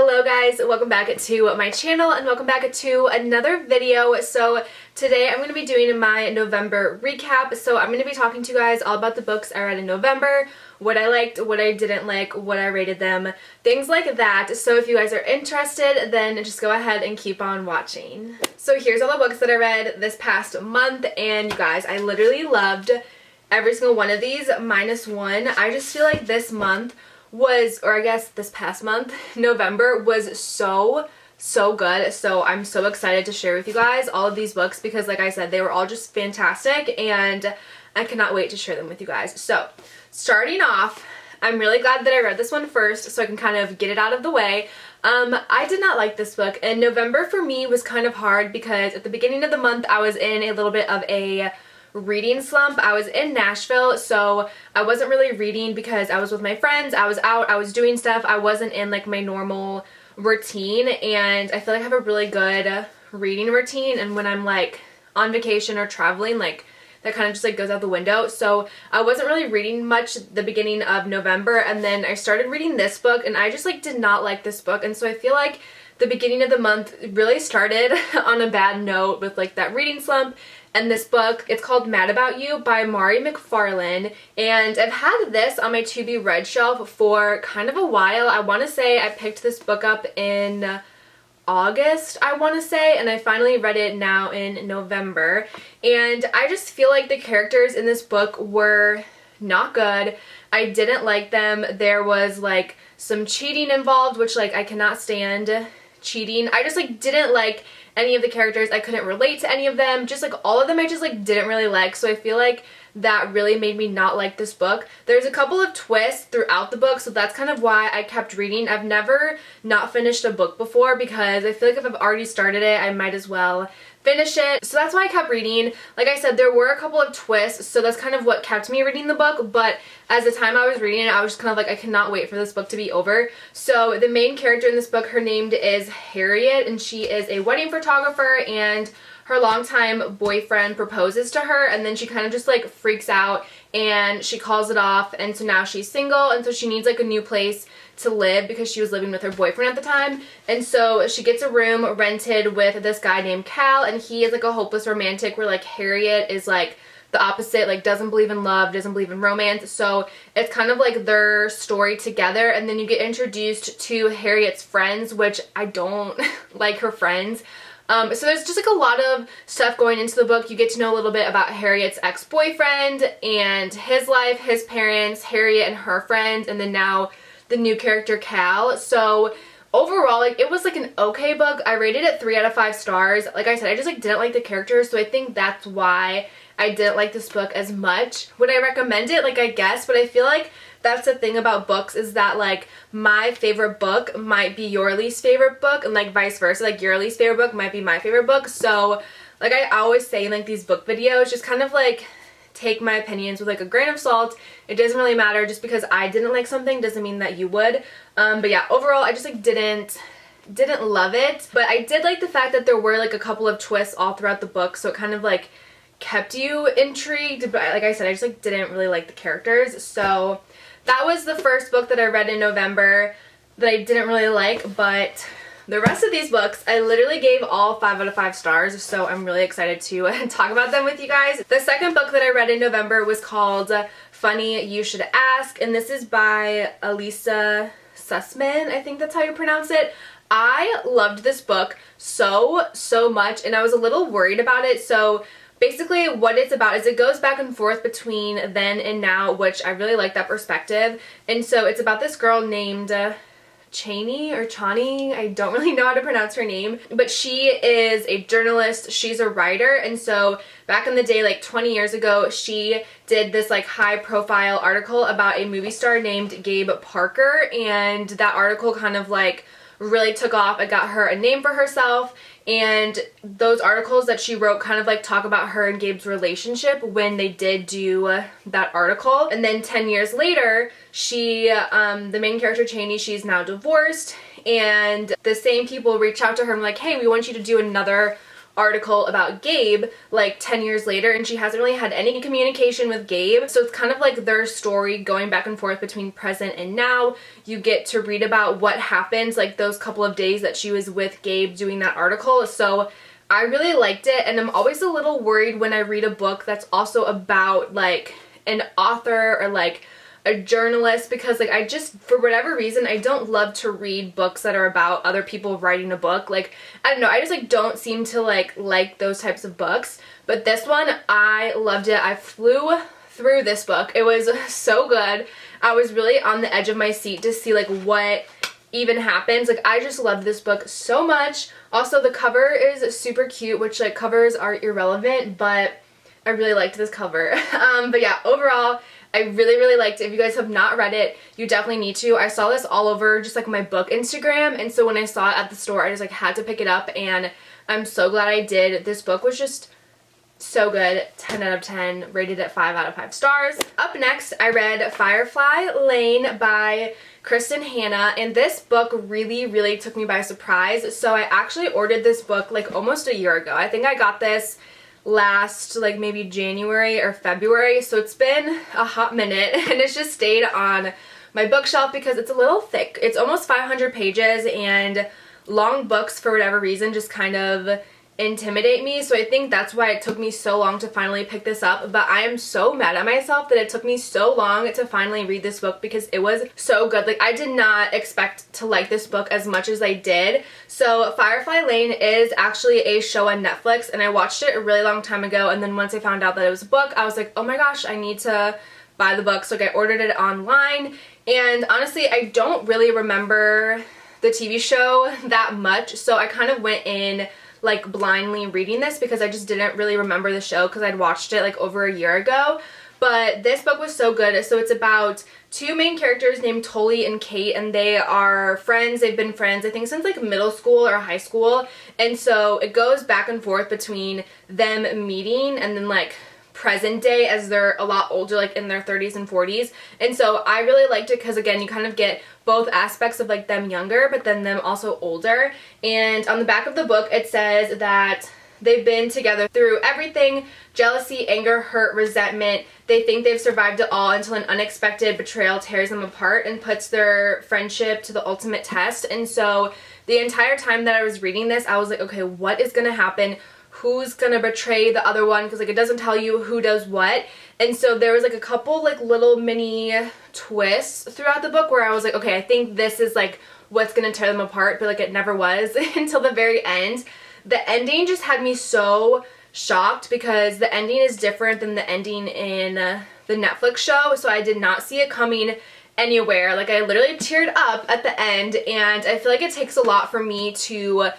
Hello guys, welcome back to my channel and welcome back to another video. So today I'm going to be doing my November recap. So I'm going to be talking to you guys all about the books I read in November, what I liked, what I didn't like, what I rated them, things like that. So if you guys are interested, then just go ahead and keep on watching. So here's all the books that I read this past month, and you guys, I literally loved every single one of these minus one. I just feel like this month was, or I guess this past month, November, was so good. So I'm so excited to share with you guys all of these books because, like I said, they were all just fantastic and I cannot wait to share them with you guys. So starting off, I'm really glad that I read this one first so I can kind of get it out of the way. I did not like this book, and November for me was kind of hard because at the beginning of the month I was in a little bit of a reading slump. I was in Nashville, so I wasn't really reading because I was with my friends, I was out, I was doing stuff. I wasn't in like my normal routine, and I feel like I have a really good reading routine, and when I'm like on vacation or traveling, like that kind of just like goes out the window. So I wasn't really reading much the beginning of November, and then I started reading this book and I just like did not like this book, and so I feel like the beginning of the month really started on a bad note with like that reading slump. And this book, it's called Mad About You by Mari McFarlane, and I've had this on my to be read shelf for kind of a while. I want to say I picked this book up in August, I want to say, and I finally read it now in November, and I just feel like the characters in this book were not good. I didn't like them. There was like some cheating involved, which like I cannot stand cheating. I just like didn't like any of the characters. I couldn't relate to any of them. Just like all of them I just like didn't really like. So I feel like that really made me not like this book. There's a couple of twists throughout the book, so that's kind of why I kept reading. I've never not finished a book before because I feel like if I've already started it, I might as well finish it. So that's why I kept reading. Like I said, there were a couple of twists, so that's kind of what kept me reading the book, but as the time I was reading it, I was just kind of like, I cannot wait for this book to be over. So the main character in this book, her name is Harriet, and she is a wedding photographer, and her longtime boyfriend proposes to her, and then she kind of just like freaks out and she calls it off, and so now she's single, and so she needs like a new place to live because she was living with her boyfriend at the time. And so she gets a room rented with this guy named Cal, and he is like a hopeless romantic, where like Harriet is like the opposite, like doesn't believe in love, doesn't believe in romance. So it's kind of like their story together, and then you get introduced to Harriet's friends, which I don't like her friends. So there's just like a lot of stuff going into the book. You get to know a little bit about Harriet's ex-boyfriend and his life, his parents, Harriet and her friends, and then now the new character Cal. So overall, like, it was like an okay book. I rated it 3 out of 5 stars. Like I said, I just like didn't like the characters, so I think that's why I didn't like this book as much. Would I recommend it? Like, I guess, but I feel like that's the thing about books, is that like my favorite book might be your least favorite book, and like vice versa, like your least favorite book might be my favorite book. So like I always say in like these book videos, just kind of like take my opinions with like a grain of salt. It doesn't really matter. Just because I didn't like something doesn't mean that you would. But yeah, overall I just like didn't love it, but I did like the fact that there were like a couple of twists all throughout the book, so it kind of like kept you intrigued. But like I said, I just like didn't really like the characters. So that was the first book that I read in November that I didn't really like, but the rest of these books I literally gave all 5 out of 5 stars, so I'm really excited to talk about them with you guys. The second book that I read in November was called Funny You Should Ask, and this is by Elisa Sussman, I think that's how you pronounce it. I loved this book so much, and I was a little worried about it. So basically what it's about is it goes back and forth between then and now, which I really like that perspective. And so it's about this girl named Chani or Chani, I don't really know how to pronounce her name, but she is a journalist, she's a writer, and so back in the day, like 20 years ago, she did this like high profile article about a movie star named Gabe Parker, and that article kind of like really took off. It got her a name for herself, and those articles that she wrote kind of like talk about her and Gabe's relationship when they did do that article. And then 10 years later, she, the main character Chani, she's now divorced, and the same people reach out to her and like, hey, we want you to do another article about Gabe like 10 years later, and she hasn't really had any communication with Gabe. So it's kind of like their story going back and forth between present and now. You get to read about what happened like those couple of days that she was with Gabe doing that article. So I really liked it, and I'm always a little worried when I read a book that's also about like an author or like a journalist, because like I just, for whatever reason, I don't love to read books that are about other people writing a book. Like, I don't know, I just like don't seem to like those types of books. But this one, I loved it. I flew through this book. It was so good. I was really on the edge of my seat to see like what even happens. Like, I just loved this book so much. Also, the cover is super cute, which like covers are irrelevant, but I really liked this cover. But yeah, overall, I really liked it. If you guys have not read it, you definitely need to. I saw this all over just like my book Instagram, and so when I saw it at the store, I just like had to pick it up, and I'm so glad I did. This book was just so good. 10 out of 10, rated at 5 out of 5 stars. Up next, I read Firefly Lane by Kristen Hanna, and this book really took me by surprise. So I actually ordered this book like almost a year ago. I think I got this last like maybe January or February, so it's been a hot minute, and it's just stayed on my bookshelf because it's a little thick. It's almost 500 pages, and long books for whatever reason just kind of intimidate me, so I think that's why it took me so long to finally pick this up. But I am so mad at myself that it took me so long to finally read this book because it was so good. Like, I did not expect to like this book as much as I did. So Firefly Lane is actually a show on Netflix, and I watched it a really long time ago, and then once I found out that it was a book, I was like, oh my gosh, I need to buy the book. So I ordered it online, and honestly, I don't really remember the TV show that much, so I kind of went in like blindly reading this because I just didn't really remember the show because I'd watched it like over a year ago. But this book was so good. So it's about two main characters named Tully and Kate, and they are friends. They've been friends, I think, since like middle school or high school. And so it goes back and forth between them meeting and then like present day as they're a lot older, like in their 30s and 40s. And so I really liked it because, again, you kind of get both aspects of like them younger but then them also older. And on the back of the book it says that they've been together through everything: jealousy, anger, hurt, resentment. They think they've survived it all until an unexpected betrayal tears them apart and puts their friendship to the ultimate test. And so the entire time that I was reading this, I was like, okay, what is gonna happen? Who's gonna betray the other one? Because like it doesn't tell you who does what. And so there was like a couple like little mini twists throughout the book where I was like, okay, I think this is like what's gonna tear them apart, but like it never was until the very end. The ending just had me so shocked because the ending is different than the ending in the Netflix show, so I did not see it coming anywhere. Like, I literally teared up at the end, and I feel like it takes a lot for me to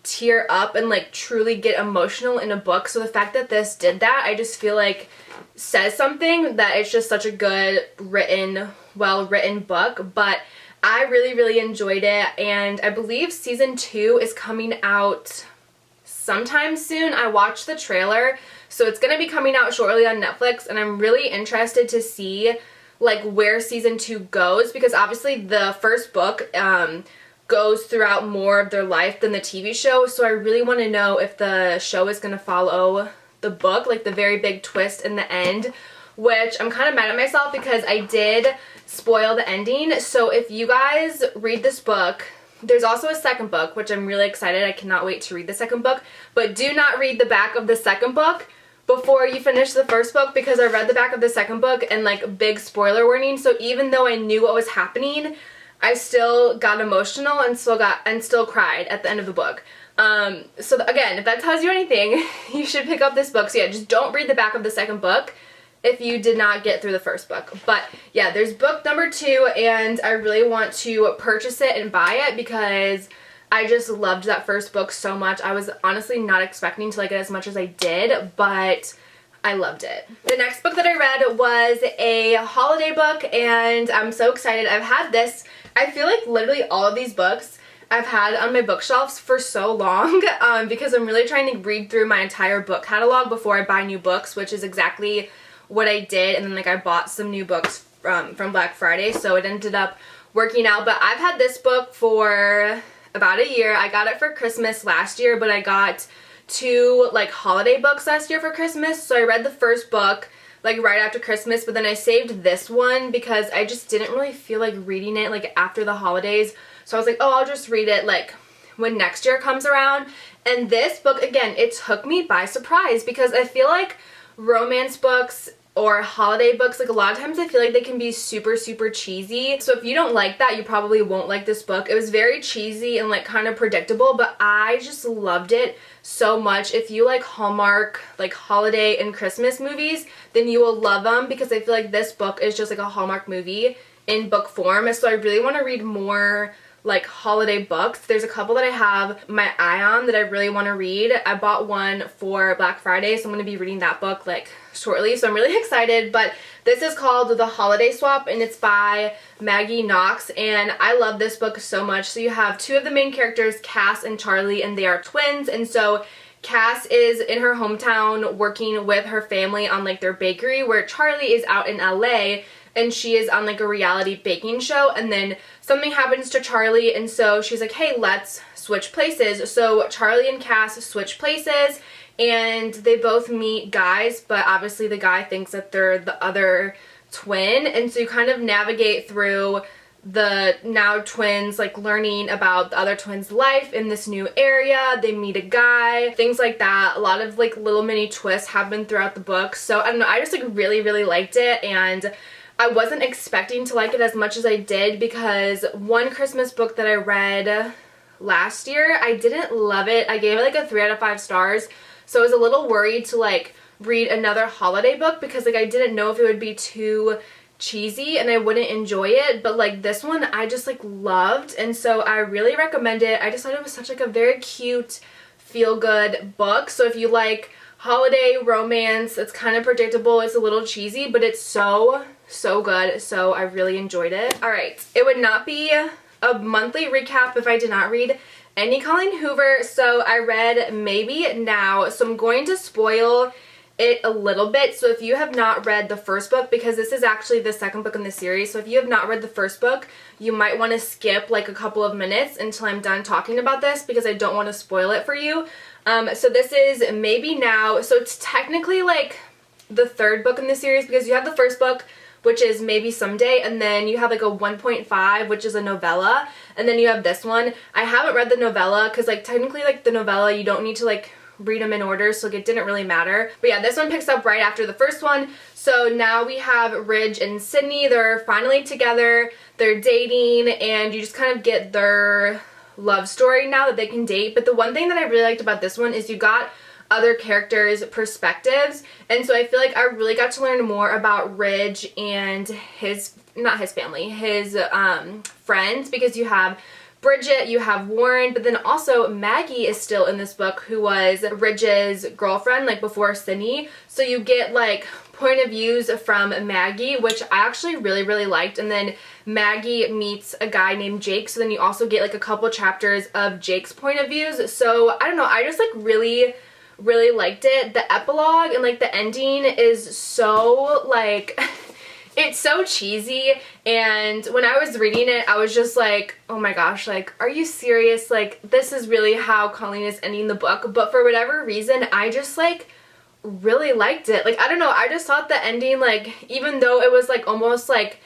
tear up and like truly get emotional in a book. So the fact that this did that, I just feel like says something, that it's just such a good written, well written book. But I really enjoyed it, and I believe season 2 is coming out sometime soon. I watched the trailer, so it's gonna be coming out shortly on Netflix, and I'm really interested to see like where season 2 goes, because obviously the first book goes throughout more of their life than the TV show. So I really want to know if the show is going to follow the book, like the very big twist in the end, which I'm kind of mad at myself because I did spoil the ending. So if you guys read this book, there's also a second book, which I'm really excited. I cannot wait to read the second book, but do not read the back of the second book before you finish the first book, because I read the back of the second book and like big spoiler warning. So even though I knew what was happening, I still got emotional and still cried at the end of the book. So again, if that tells you anything, you should pick up this book. So yeah, just don't read the back of the second book if you did not get through the first book. But yeah, there's book number 2, and I really want to purchase it and buy it because I just loved that first book so much. I was honestly not expecting to like it as much as I did, but I loved it. The next book that I read was a holiday book, and I'm so excited. I've had this, I feel like literally all of these books I've had on my bookshelves for so long because I'm really trying to read through my entire book catalog before I buy new books, which is exactly what I did. And then like I bought some new books from Black Friday, so it ended up working out. But I've had this book for about a year. I got it for Christmas last year, but I got 2 like holiday books last year for Christmas. So I read the first book like right after Christmas, but then I saved this one because I just didn't really feel like reading it like after the holidays. So I was like, oh, I'll just read it like when next year comes around. And this book, again, it took me by surprise because I feel like romance books or holiday books, like a lot of times I feel like they can be super, super cheesy. So if you don't like that, you probably won't like this book. It was very cheesy and like kind of predictable, but I just loved it so much. If you like Hallmark, like holiday and Christmas movies, then you will love them because I feel like this book is just like a Hallmark movie in book form. So I really want to read more like holiday books. There's a couple that I have my eye on that I really want to read. I bought one for Black Friday, so I'm going to be reading that book like shortly, so I'm really excited. But this is called The Holiday Swap and it's by Maggie Knox, and I love this book so much. So you have 2 of the main characters, Cass and Charlie, and they are twins. And so Cass is in her hometown working with her family on like their bakery, where Charlie is out in LA and she is on like a reality baking show. And then something happens to Charlie, and so she's like, hey, let's switch places. So Charlie and Cass switch places and they both meet guys, but obviously the guy thinks that they're the other twin. And so you kind of navigate through the now twins like learning about the other twins' life in this new area. They meet a guy, things like that. A lot of like little mini twists happen throughout the book. So I don't know, I just like really, really liked it, and I wasn't expecting to like it as much as I did because one Christmas book that I read last year, I didn't love it. I gave it like a 3 out of 5 stars. So I was a little worried to like read another holiday book because like I didn't know if it would be too cheesy and I wouldn't enjoy it. But like this one I just like loved, and so I really recommend it. I just thought it was such like a very cute, feel-good book. So if you like holiday romance, it's kind of predictable, it's a little cheesy, but it's so good. So I really enjoyed it. Alright, it would not be a monthly recap if I did not read any Colleen Hoover. So I read Maybe Now, so I'm going to spoil it a little bit. So if you have not read the first book, because this is actually the second book in the series, so if you have not read the first book, you might want to skip like a couple of minutes until I'm done talking about this because I don't want to spoil it for you. So this is Maybe Now. So it's technically like the 3rd book in the series because you have the first book, which is Maybe Someday, and then you have like a 1.5, which is a novella, and then you have this one. I haven't read the novella because like technically like the novella you don't need to like read them in order, so like it didn't really matter. But yeah, this one picks up right after the first one. So now we have Ridge and Sydney. They're finally together, they're dating, and you just kind of get their love story now that they can date. But the one thing that I really liked about this one is you got other characters' perspectives, and so I feel like I really got to learn more about Ridge and his, not his family, his friends, because you have Bridget, you have Warren, but then also Maggie is still in this book, who was Ridge's girlfriend like before Sydney. So you get like point of views from Maggie, which I actually really liked. And then Maggie meets a guy named Jake, so then you also get like a couple chapters of Jake's point of views. So I don't know, I just like really liked it. The epilogue and like the ending is so like it's so cheesy, and when I was reading it I was just like, oh my gosh, like are you serious? Like this is really how Colleen is ending the book. But for whatever reason I just like really liked it. Like I don't know, I just thought the ending, like even though it was like almost like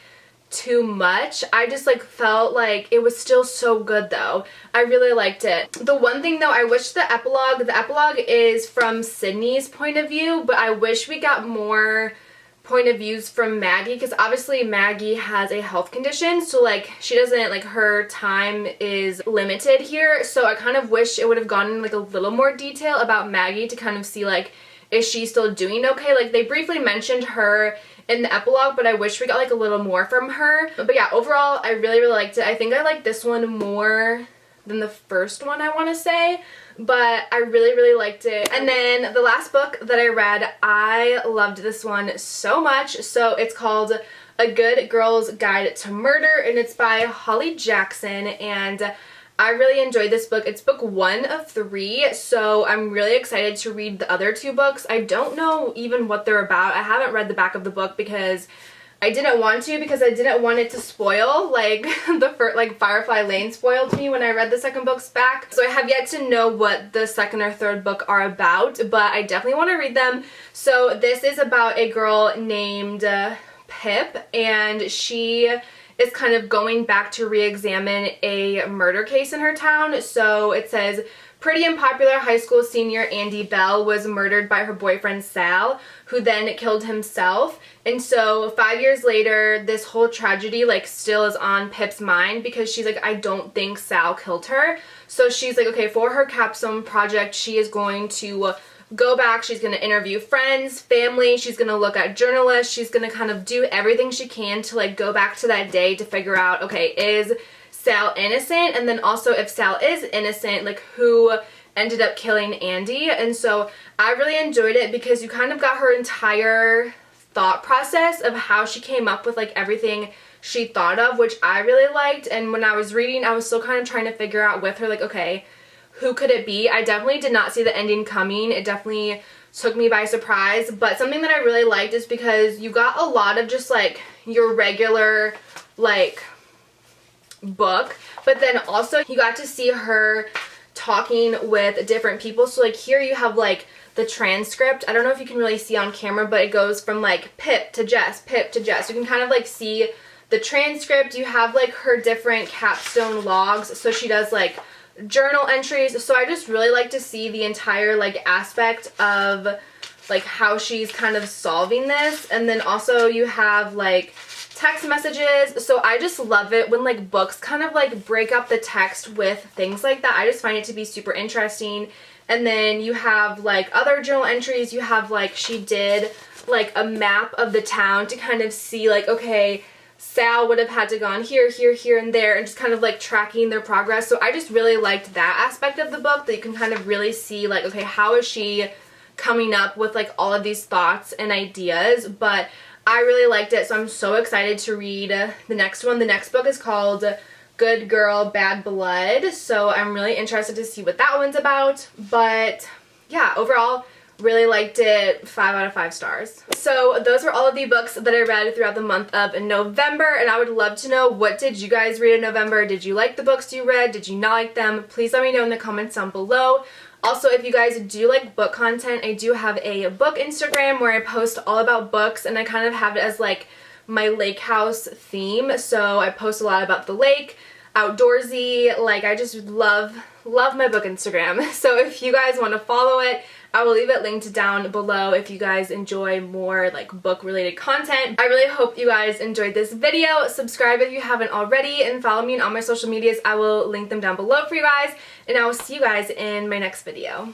too much, I just like felt like it was still so good though. I really liked it. The one thing though, I wish the epilogue is from Sydney's point of view, but I wish we got more point of views from Maggie, because obviously Maggie has a health condition, so like she doesn't, like her time is limited here. So I kind of wish it would have gone in like a little more detail about Maggie to kind of see like, is she still doing okay? Like they briefly mentioned her in the epilogue, but I wish we got like a little more from her. But yeah, overall I really liked it. I think I liked this one more than the first one, I want to say, but I really liked it. And then the last book that I read, I loved this one so much. So it's called A Good Girl's Guide to Murder, and it's by Holly Jackson, and I really enjoyed this book. It's book 1 of 3, so I'm really excited to read the other 2 books. I don't know even what they're about. I haven't read the back of the book because I didn't want to because I didn't want it to spoil, like the first, like Firefly Lane spoiled me when I read the second book's back. So I have yet to know what the second or third book are about, but I definitely want to read them. So this is about a girl named Pip, and she is kind of going back to re-examine a murder case in her town. So it says, pretty unpopular high school senior Andy Bell was murdered by her boyfriend Sal, who then killed himself. And so 5 years later, this whole tragedy like still is on Pip's mind because she's like, I don't think Sal killed her. So she's like, okay, for her capstone project, she is going to go back, she's going to interview friends, family, she's going to look at journalists, she's going to kind of do everything she can to like go back to that day to figure out, okay, is Sal innocent? And then also if Sal is innocent, like who ended up killing Andy? And so I really enjoyed it because you kind of got her entire thought process of how she came up with like everything she thought of, which I really liked. And when I was reading, I was still kind of trying to figure out with her like, okay, who could it be? I definitely did not see the ending coming. It definitely took me by surprise. But something that I really liked is because you got a lot of just like your regular like book, but then also you got to see her talking with different people. So like here you have like the transcript. I don't know if you can really see on camera, but it goes from like Pip to Jess, Pip to Jess. You can kind of like see the transcript. You have like her different capstone logs. So she does like journal entries. So I just really like to see the entire like aspect of like how she's kind of solving this. And then also you have like text messages. So I just love it when like books kind of like break up the text with things like that. I just find it to be super interesting. And then you have like other journal entries. You have like she did like a map of the town to kind of see like, okay, Sal would have had to gone here, here, here, and there, and just kind of like tracking their progress. So I just really liked that aspect of the book, that you can kind of really see like, okay, how is she coming up with like all of these thoughts and ideas? But I really liked it, so I'm so excited to read the next one. The next book is called Good Girl, Bad Blood, so I'm really interested to see what that one's about. But yeah, overall, really liked it. 5 out of 5 stars. So those were all of the books that I read throughout the month of November, and I would love to know, what did you guys read in November? Did you like the books you read? Did you not like them? Please let me know in the comments down below. Also, if you guys do like book content, I do have a book Instagram where I post all about books, and I kind of have it as like my lake house theme. So I post a lot about the lake, outdoorsy, like I just love my book Instagram. So if you guys want to follow it, I will leave it linked down below if you guys enjoy more like book related content. I really hope you guys enjoyed this video. Subscribe if you haven't already, and follow me on all my social medias. I will link them down below for you guys, and I will see you guys in my next video.